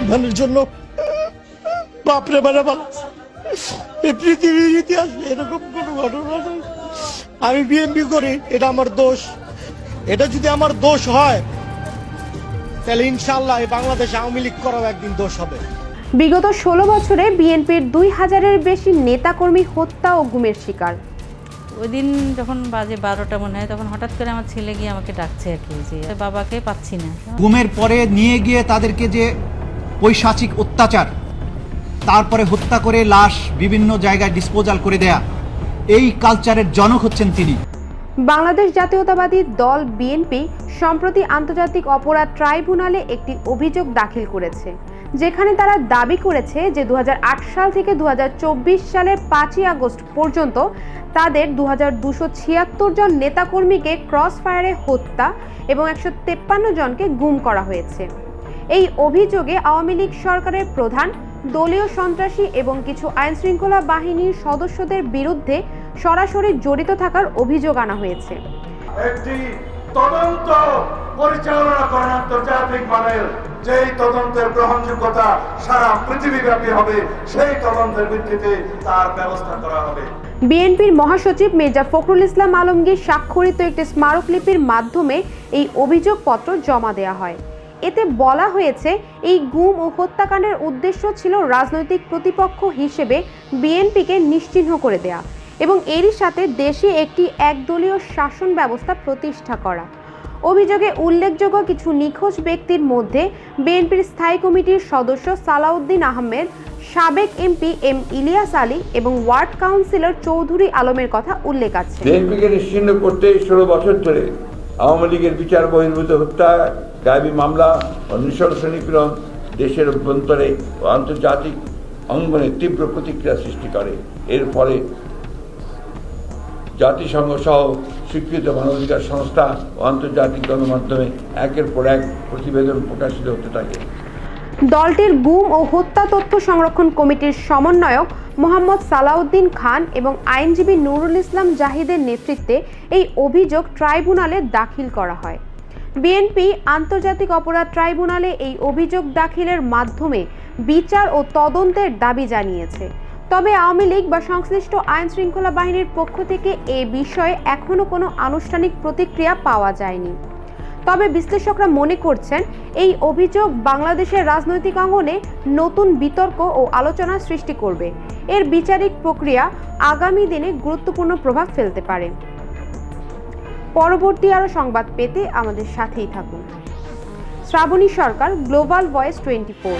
মুসলমানের জন্য বাপরে বারে বানাচ্ছে। এই পৃথিবীর ইতিহাসে এরকম কোনো ঘটনা নেই। আমি বিএনপি করি, এটা আমার দোষ। এটা যদি আমার দোষ হয় তাহলে ইনশাআল্লাহ এই বাংলাদেশে আওয়ামী লীগ করাও একদিন দোষ হবে। বিগত 16 বছরে বিএনপির 2000-এর বেশি নেতাকর্মী হত্যা ও গুমের শিকার। ওই দিন যখন বাজে 12টা মনে হয়, তখন হঠাৎ করে আমার ছেলে গিয়ে আমাকে ডাকছে আর কি, যে বাবাকে পাচ্ছি না। গুমের পরে নিয়ে গিয়ে তাদেরকে যে পৈশাচিক অত্যাচার, তারপরে হত্যা করে লাশ বিভিন্ন জায়গায় ডিসপোজাল করে দেয়া, এই কালচারের জনক হচ্ছেন তিনি। বাংলাদেশ জাতীয়তাবাদী দল বিএনপি সম্প্রতি আন্তর্জাতিক অপরাধ ট্রাইব্যুনালে একটি অভিযোগ দাখিল করেছে, যেখানে তারা দাবি করেছে যে 2008 সাল থেকে 2024 সালের 5ই আগস্ট পর্যন্ত তাদের 2276 জন নেতাকর্মীকে ক্রস ফায়ারে হত্যা এবং 153 জনকে গুম করা হয়েছে। এই অভিযোগে আওয়ামী লীগ সরকারের প্রধান, দলীয় সন্ত্রাসী এবং কিছু আইনশৃঙ্খলা বাহিনীর সদস্যদের বিরুদ্ধে সরাসরি জড়িত থাকার অভিযোগ আনা হয়েছে। একটি তদন্ত পরিচালনা করেন আন্তর্জাতিক মানের, যেই তদন্তের গ্রহণযোগ্যতা সারা পৃথিবীব্যাপী হবে, সেই তদন্তের ভিত্তিতে তার ব্যবস্থা করা হবে। বিএনপির মহাসচিব মির্জা ফখরুল ইসলাম আলমগীর স্বাক্ষরিত একটি স্মারকলিপির মাধ্যমে এই অভিযোগপত্র জমা দেওয়া হয়। এতে বলা হয়েছে, এই গুম ও হত্যাকাণ্ডের উদ্দেশ্য ছিল রাজনৈতিক প্রতিপক্ষ হিসেবে বিএনপিকে নিশ্চিহ্ন করে দেয়া এবং এরই সাথে দেশে একটি একদলীয় শাসন ব্যবস্থা প্রতিষ্ঠা করা। অভিযোগে উল্লেখযোগ্য কিছু নিখোঁজ ব্যক্তির মধ্যে বিএনপির স্থায়ী কমিটির সদস্য সালাউদ্দিন আহমেদ, সাবেক এমপি এম ইলিয়াস আলী এবং ওয়ার্ড কাউন্সিলর চৌধুরী আলমের কথা উল্লেখ আছে। বিএনপিকে নিশ্চিহ্ন করতে 16 বছর ধরে আওয়ামী লীগের বিচার বহির্ভূত হত্যা, গায়েবী মামলা ও নৃশংস নিপীড়ন দেশের অভ্যন্তরে ও আন্তর্জাতিক অঙ্গনে তীব্র প্রতিক্রিয়া সৃষ্টি করে। এর ফলে জাতিসংঘ সহ স্বীকৃত মানবাধিকার সংস্থা ও আন্তর্জাতিক গণমাধ্যমে একের পর এক প্রতিবেদন প্রকাশিত হতে থাকে। দলটির গুম ও হত্যা তথ্য সংরক্ষণ কমিটির সমন্বয়ক মোহাম্মদ সালাউদ্দিন খান এবং আইনজীবী নুরুল ইসলাম জাহিদের নেতৃত্বে এই অভিযোগ ট্রাইব্যুনালে দাখিল করা হয়। বিএনপি আন্তর্জাতিক অপরাধ ট্রাইব্যুনালে এই অভিযোগ দাখিলের মাধ্যমে বিচার ও তদন্তের দাবি জানিয়েছে। তবে আওয়ামী লীগ বা সংশ্লিষ্ট আইন শৃঙ্খলা বাহিনীর পক্ষ থেকে এ বিষয়ে এখনো কোনো আনুষ্ঠানিক প্রতিক্রিয়া পাওয়া যায়নি। তবে বিশ্লেষকরা মনে করছেন, এই অভিযোগ বাংলাদেশের রাজনৈতিক অঙ্গনে নতুন বিতর্ক ও আলোচনা সৃষ্টি করবে। এর বিচারিক প্রক্রিয়া আগামী দিনে গুরুত্বপূর্ণ প্রভাব ফেলতে পারে। পরবর্তী আরও সংবাদ পেতে আমাদের সাথেই থাকুন। শ্রাবণী সরকার, গ্লোবাল ভয়েস 24।